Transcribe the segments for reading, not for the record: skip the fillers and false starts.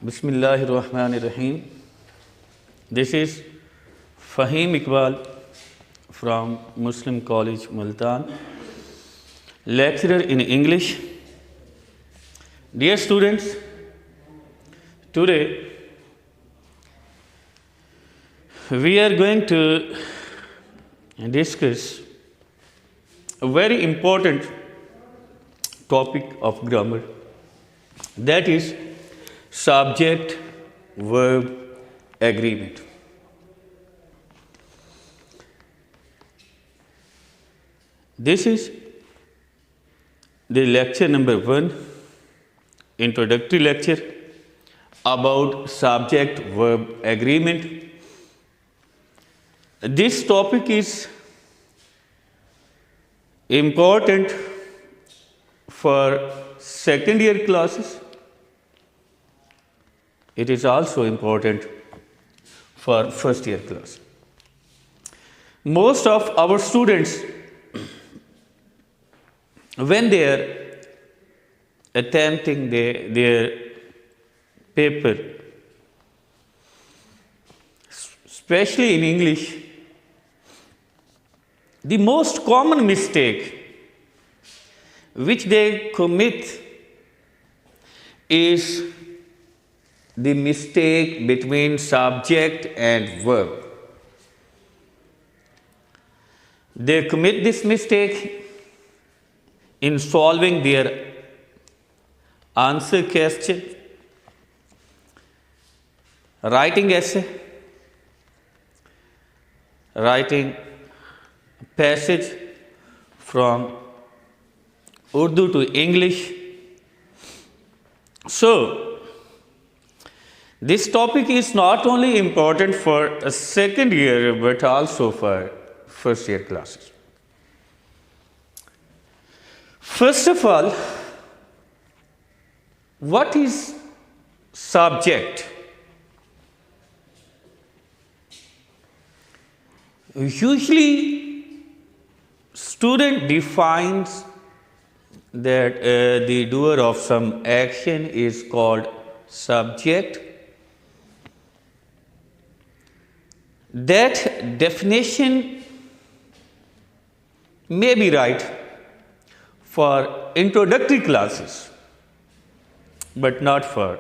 Bismillahirrahmanirrahim. This is Fahim Iqbal from Muslim College, Multan, lecturer in English. Dear students, today we are going to discuss a very important topic of grammar, that is subject verb agreement. This is the lecture number 1, introductory lecture about subject verb agreement. This topic is important for second year classes. It is also important for first year class. Most of our students, when they are attempting their paper, especially in English, the most common mistake which they commit is the mistake between subject and verb. They commit this mistake in solving their answer question, writing essay, writing passage from Urdu to English. So, this topic is not only important for a second year but also for first year classes. First of all, what is subject? Usually, student defines that the doer of some action is called subject. That definition may be right for introductory classes, but not for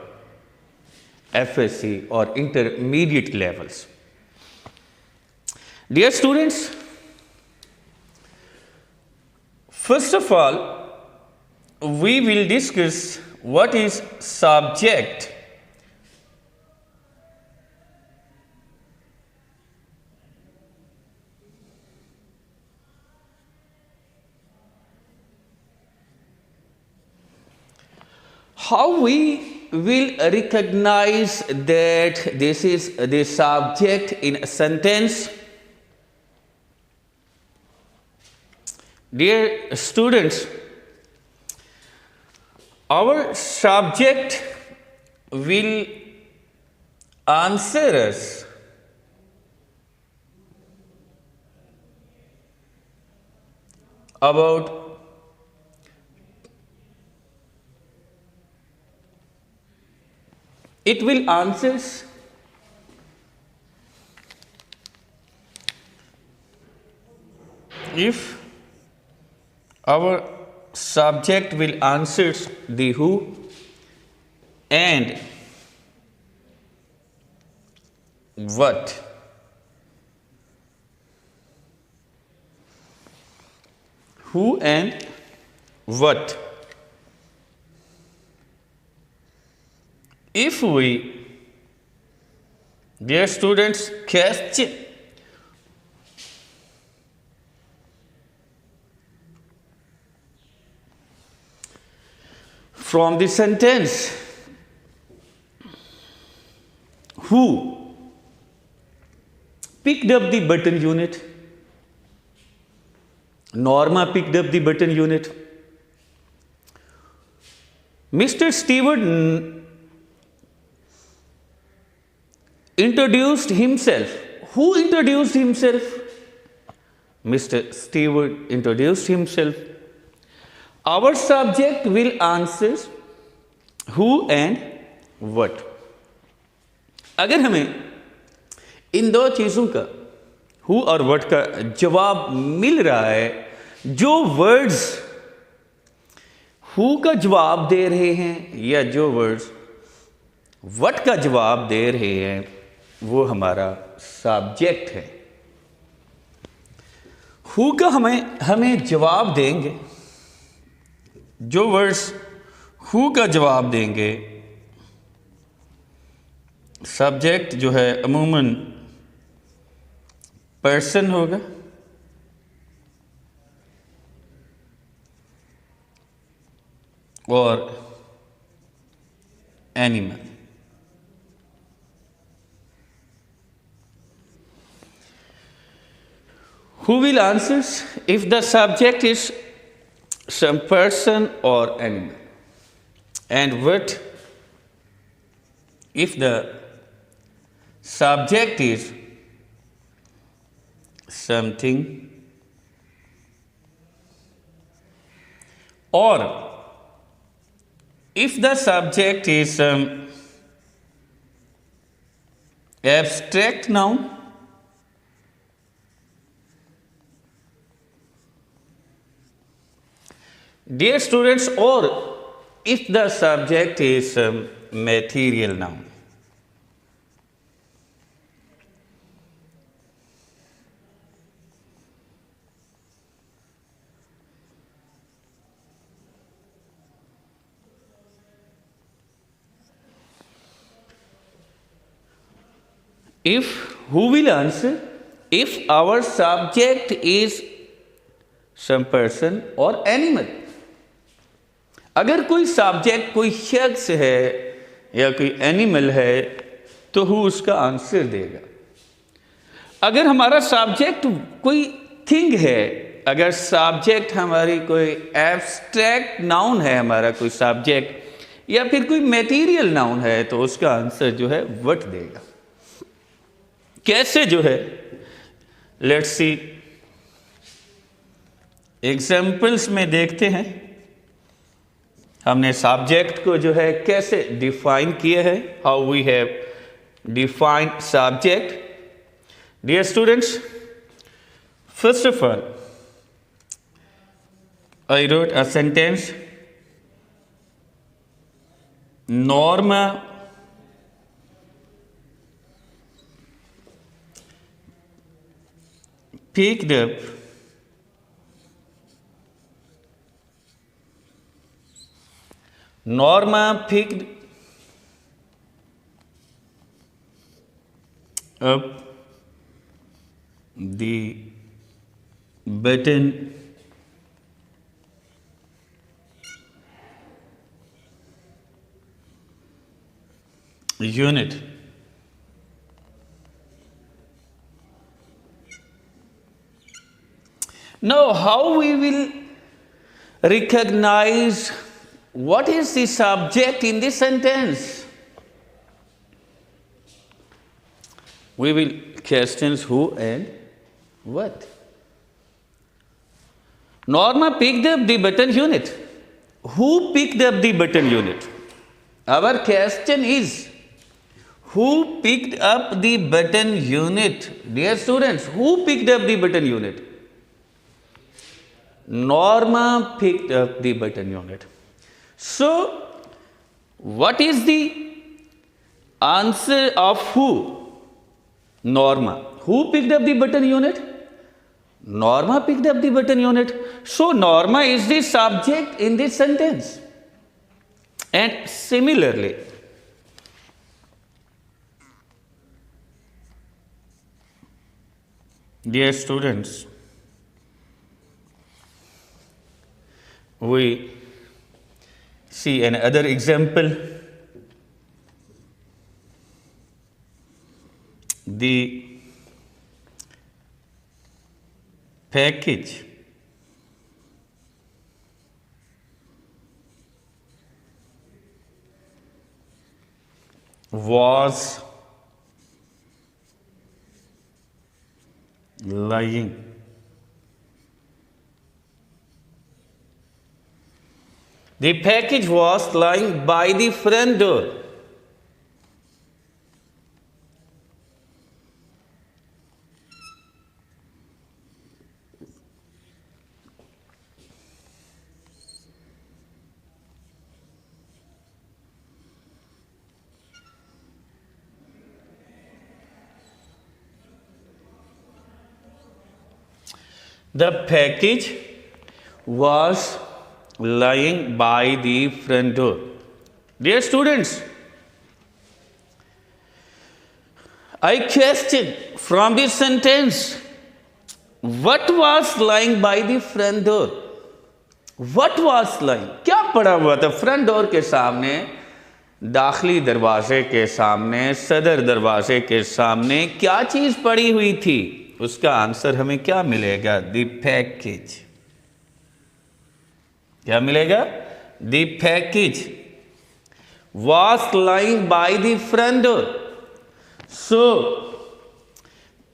FSC or intermediate levels. Dear students, first of all, we will discuss what is subject. How we will recognize that this is the subject in a sentence? Dear students, our subject will answer us about it will answer if our subject will answer the who and what. Who and what. If we, dear students, catch from the sentence, who picked up the button unit? Norma picked up the button unit. Mr. Stewart introduced himself. Who introduced himself? Mr. Stewart introduced himself. Our subject will answer who and what. अगर हमें इन दो चीज़ों का who और what का जवाब मिल रहा है, जो वर्ड्स हु का जवाब दे रहे हैं या जो वर्ड्स व्हाट का जवाब दे रहे हैं, वो हमारा सब्जेक्ट है। हु का हमें जवाब देंगे, जो वर्ड्स हु का जवाब देंगे, सब्जेक्ट जो है अमूमन पर्सन होगा, और animal. Who will answer if the subject is some person or animal? And what if the subject is something, or if the subject is some abstract noun? Dear students, or if the subject is some material noun? If who will answer if our subject is some person or animal? अगर कोई subject कोई शख्स है या कोई animal है तो who उसका आंसर देगा। अगर हमारा सब्जेक्ट कोई थिंग है, अगर सब्जेक्ट हमारी कोई एब्स्ट्रैक्ट नाउन है, हमारा कोई सब्जेक्ट या फिर कोई मटेरियल नाउन है, तो उसका आंसर जो है व्हाट देगा। कैसे जो है, लेट्स सी एग्जाम्पल्स में देखते हैं। हमने सब्जेक्ट को जो है कैसे डिफाइन किया है, how we have defined subject. Dear students, first of all I wrote a sentence, Norma picked up up the button unit. Now, how we will recognize what is the subject in this sentence? We will question who and what. Norma picked up the button unit. Who picked up the button unit? Our question is, who picked up the button unit? Dear students, who picked up the button unit? Norma picked up the button unit. So, what is the answer of who? Norma. Who picked up the button unit? Norma picked up the button unit. So, Norma is the subject in this sentence. And similarly, dear students, we see another example. The package was lying The package was lying by the front door. The package was lying by the front door. Dear students, I question from this sentence, what was lying by the front door? What was lying? क्या पड़ा हुआ था front door के सामने, दाखिली दरवाजे के सामने, सदर दरवाजे के सामने क्या चीज पड़ी हुई थी? उसका आंसर हमें क्या मिलेगा? The package. क्या मिलेगा? The package was lying by the front door. So,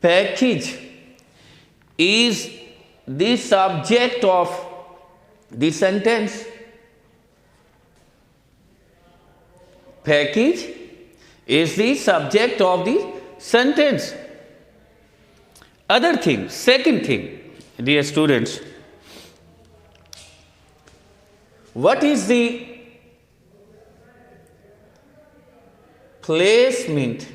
package is the subject of the sentence. Package is the subject of the sentence. Other thing, second thing, dear students, what is the placement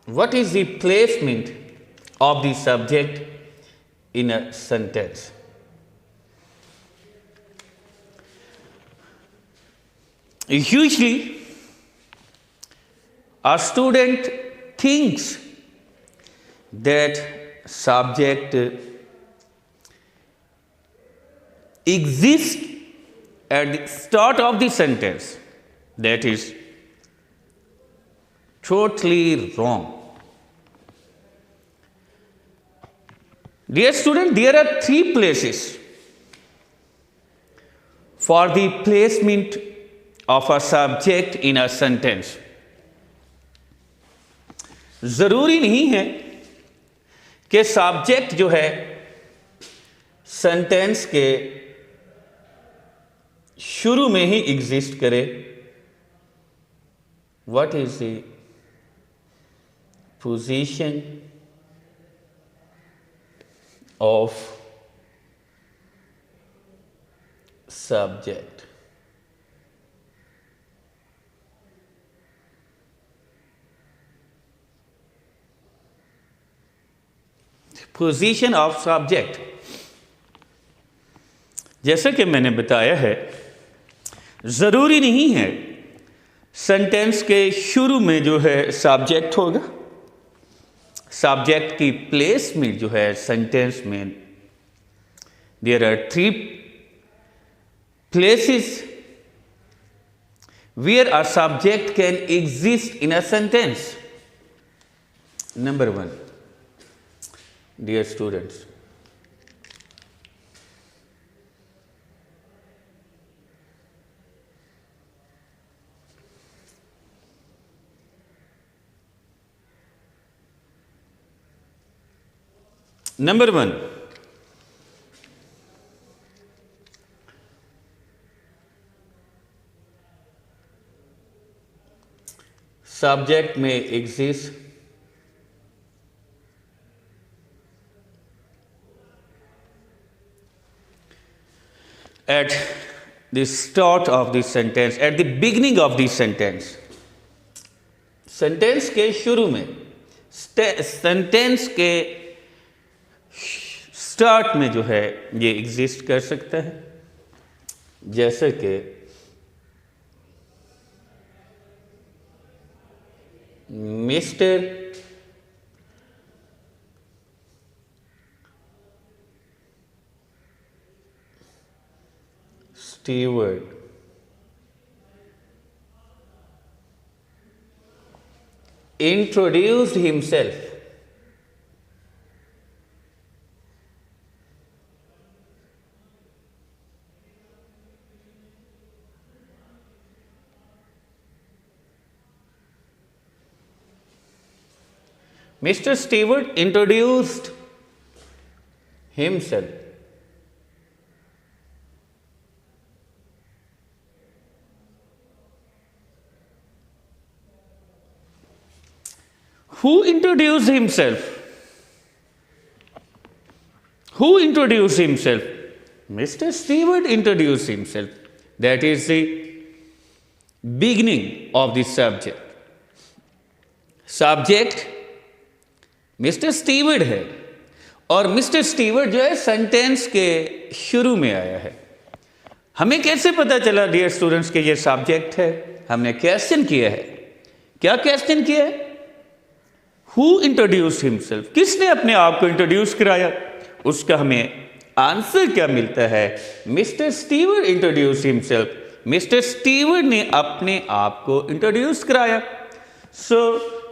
what is the placement of the subject in a sentence? Usually, a student thinks that subject exists at the start of the sentence. That is totally wrong. Dear student, there are three places for the placement of a subject in a sentence. जरूरी नहीं है कि subject जो है sentence के शुरू में ही exist करे. What is the position of subject? Position of subject, जैसा कि मैंने बताया है, जरूरी नहीं है सेंटेंस के शुरू में जो है सब्जेक्ट होगा. सब्जेक्ट की प्लेस में जो है सेंटेंस में there are three places where a subject can exist in a sentence. Number one, dear students, number one, subject may exist at the start of the sentence, at the beginning of the sentence. Sentence के शुरू में, sentence के start में जो है ये exist कर सकता है. जैसे कि mister Stewart introduced himself. Mr. Stewart introduced himself. Who introduced himself? Who introduced himself? Mr. Stewart introduced himself. That is the beginning of the subject. Subject mister steward है, और मिस्टर स्टीवर्ड जो है sentence के शुरू में आया है। हमें कैसे पता चला डियर स्टूडेंट्स के ये सब्जेक्ट है? हमने क्वेश्चन किया है। क्या क्वेश्चन किया है? हु इंट्रोड्यूस हिमसेल्फ, किसने अपने आप को इंट्रोड्यूस कराया? उसका हमें आंसर क्या मिलता है? Mister Steward introduce himself, mister Steward ने अपने आप को इंट्रोड्यूस कराया। So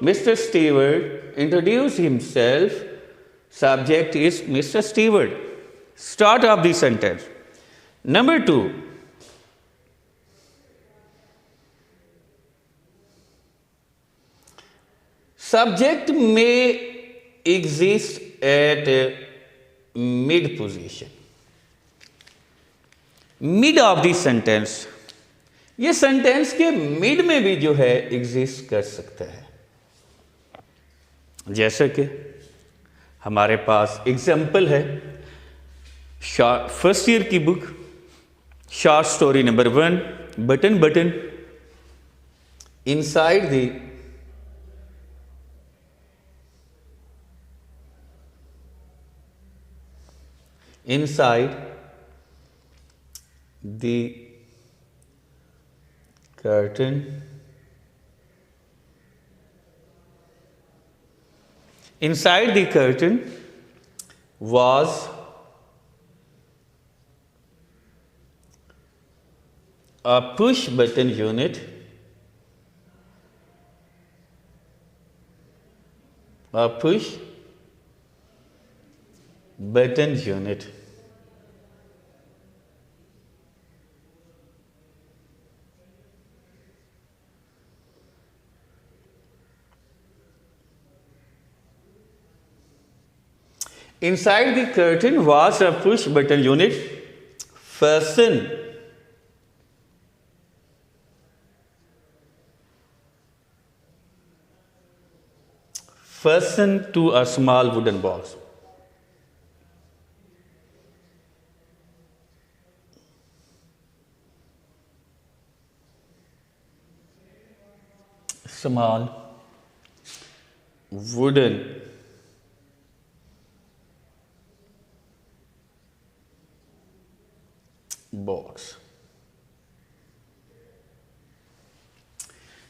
mister Steward introduce himself, subject is Mr. Stewart. Start of the sentence. Number 2, subject may exist at mid position. Mid of the sentence, ये sentence के mid में भी जो है एग्जिस्ट कर सकता है। जैसे कि हमारे पास एग्जाम्पल है फर्स्ट ईयर की book, short story number 1, button button. Inside the curtain inside the curtain was a push button unit, a push button unit. Inside the curtain was a push button unit fastened to a small wooden box. Small wooden box.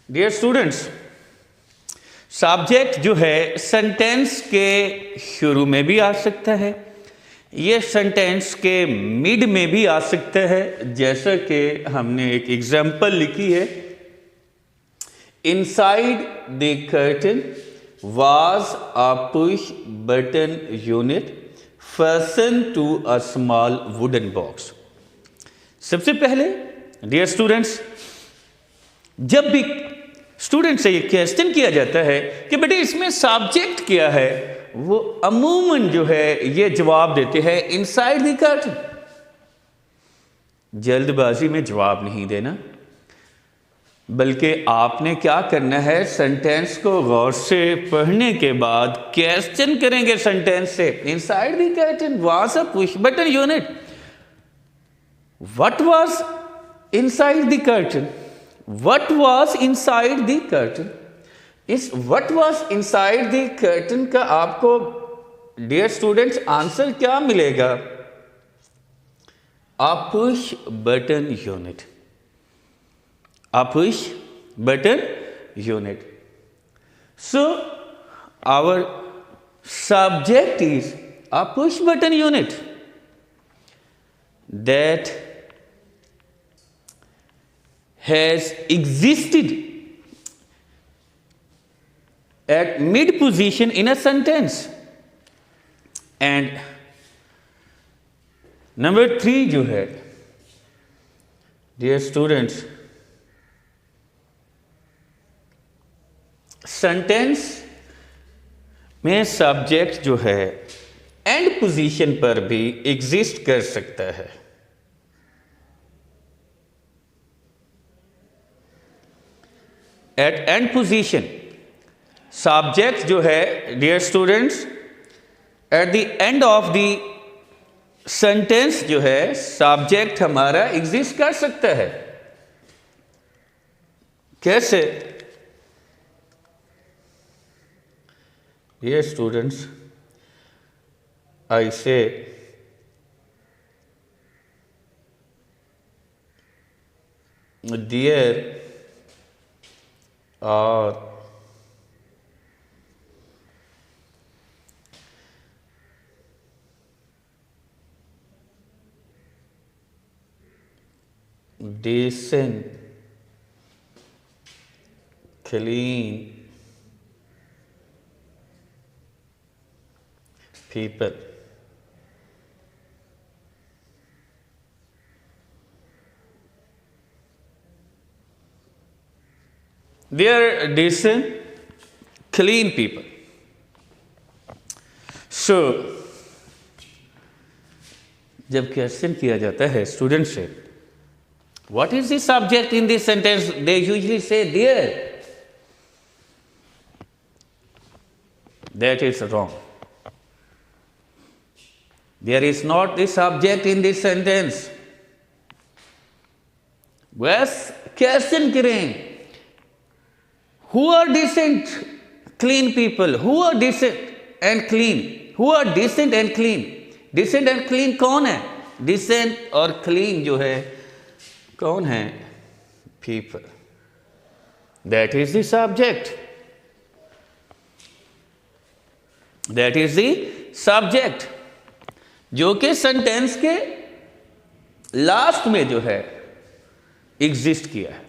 Dear students, subject जो है sentence के शुरू में भी आ सकता है, ये sentence के मिड में भी आ सकता है। जैसा कि हमने एक एग्जाम्पल लिखी है, inside the curtain was a push button unit fasten to a small wooden box. सबसे पहले डियर स्टूडेंट्स, जब भी स्टूडेंट से ये क्वेश्चन किया जाता है कि बेटे इसमें सब्जेक्ट क्या है, वो अमूमन जो है ये जवाब देते हैं इनसाइड द कर्टन। जल्दबाजी में जवाब नहीं देना, बल्कि आपने क्या करना है, सेंटेंस को गौर से पढ़ने के बाद क्वेश्चन करेंगे सेंटेंस से। Inside the curtain was a push button unit, what was inside the curtain? What was inside the curtain? इस what was inside the curtain का आपको डियर स्टूडेंट्स आंसर क्या मिलेगा? A push button unit. A push button unit. So our subject is a push button unit that has existed at mid position in a sentence. And number 3 जो है dear students, sentence में subject जो है and position पर भी exist कर सकता है। एट एंड पोजीशन सब्जेक्ट जो है dear students at the end of the sentence जो है सब्जेक्ट हमारा एग्जिस्ट कर सकता है। कैसे Here students, I say there are decent, clean people. They are decent, clean people. So, जब क्वेश्चन किया जाता है स्टूडेंट से, what is the subject in this sentence? They usually say there. That is wrong. There is not the subject in this sentence. बस question करें, who are decent, clean people? Who are decent and clean? Who are decent and clean? Decent and clean कौन है? Decent और clean जो है कौन है? People. That is the subject. That is the subject. जो कि सेंटेंस के लास्ट में जो है एग्जिस्ट किया है.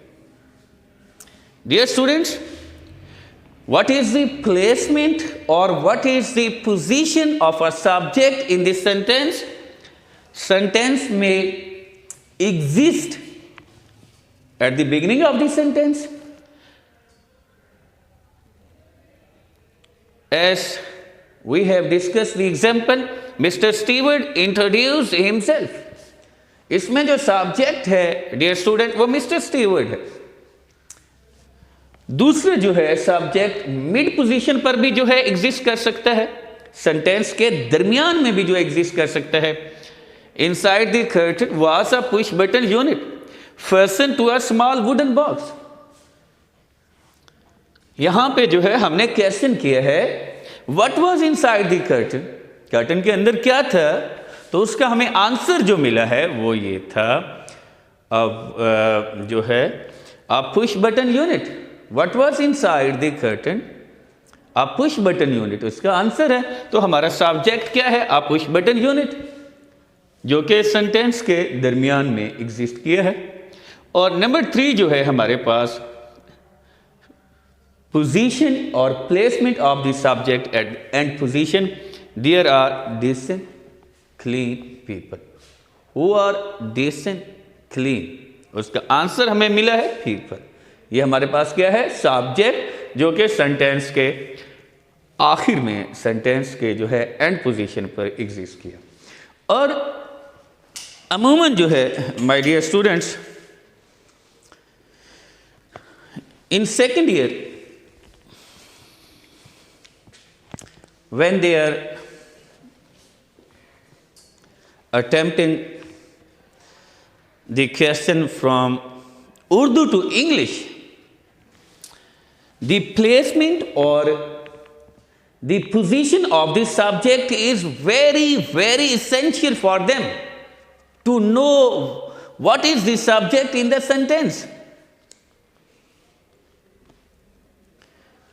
Dear students, what is the placement or what is the position of a subject in this sentence? Sentence may exist at the beginning of the sentence, as we have discussed the example, Mr. Stewart introduced himself. इसमें जो subject है dear student वो mister Stewart है. दूसरे जो है subject mid position पर भी जो है एग्जिस्ट कर सकता है, सेंटेंस के दरमियान में भी जो एग्जिस्ट कर सकता है. Inside the curtain was a push button unit fasten to a small wooden box. यहां पे जो है हमने क्वेश्चन किया है what was inside the curtain, curtain के अंदर क्या था, तो उसका हमें आंसर जो मिला है वो ये था अब जो है अ push button unit. What was inside the curtain, a push button unit उसका आंसर है. तो हमारा सब्जेक्ट क्या है? अ पुश बटन यूनिट, जो कि सेंटेंस के दरमियान में एग्जिस्ट किया है. और नंबर 3 जो है हमारे पास पोजीशन और placement of the subject at end position. There are decent clean people. Who are decent clean, उसका आंसर हमें मिला है पीपल. ये हमारे पास क्या है? सब्जेक्ट, जो कि सेंटेंस के आखिर में सेंटेंस के जो है एंड पोजीशन पर एग्जिस्ट किया. और अमूमन जो है my dear students in second year when they are attempting the question from Urdu to English, the placement or the position of the subject is very, very essential for them to know what is the subject in the sentence.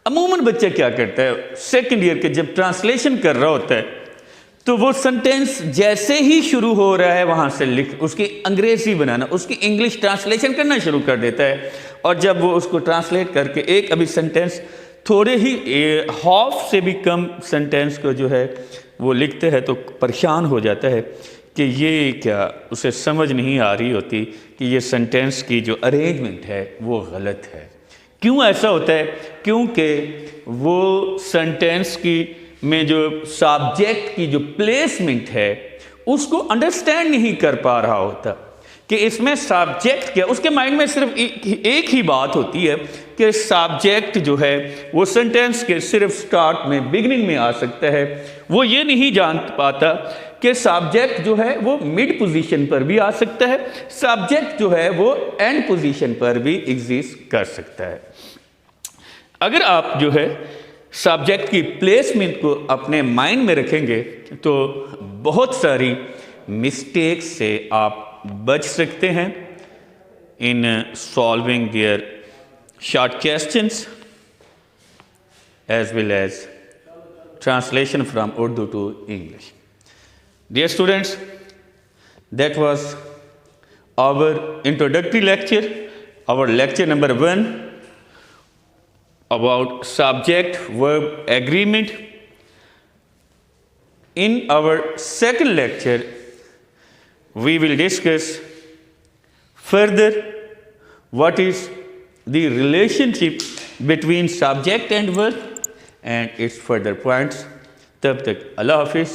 अमूमन बच्चा क्या करता है second year के जब translation कर रहा होता है तो वो सेंटेंस जैसे ही शुरू हो रहा है वहां से लिख उसकी अंग्रेजी बनाना, उसकी इंग्लिश ट्रांसलेशन करना शुरू कर देता है. और जब वो उसको ट्रांसलेट करके एक अभी सेंटेंस थोड़े ही हाफ से भी कम सेंटेंस को जो है वो लिखते हैं तो परेशान हो जाता है कि ये क्या, उसे समझ नहीं आ रही होती कि ये सेंटेंस की जो अरेंजमेंट है वो गलत है. क्यों ऐसा होता है? क्योंकि वो सेंटेंस की में जो सब्जेक्ट की जो प्लेसमेंट है उसको अंडरस्टैंड नहीं कर पा रहा होता कि इसमें सब्जेक्ट क्या. उसके माइंड में सिर्फ एक ही बात होती है कि सब्जेक्ट जो है वो सेंटेंस के सिर्फ स्टार्ट में बिगिनिंग में आ सकता है. वो ये नहीं जान पाता कि सब्जेक्ट जो है वो मिड पोजीशन पर भी आ सकता है, सब्जेक्ट जो है वो एंड पोजीशन पर भी एग्जिस्ट कर सकता है. अगर आप जो है सब्जेक्ट की प्लेसमेंट को अपने माइंड में रखेंगे तो बहुत सारी मिस्टेक से आप बच सकते हैं in solving there short questions as well as translation from Urdu to English. Dear students, that was our introductory lecture, our lecture number 1 about subject verb agreement. In our second lecture, we will discuss further what is the relationship between subject and verb and its further points. तब तक अल्लाह हाफिज़.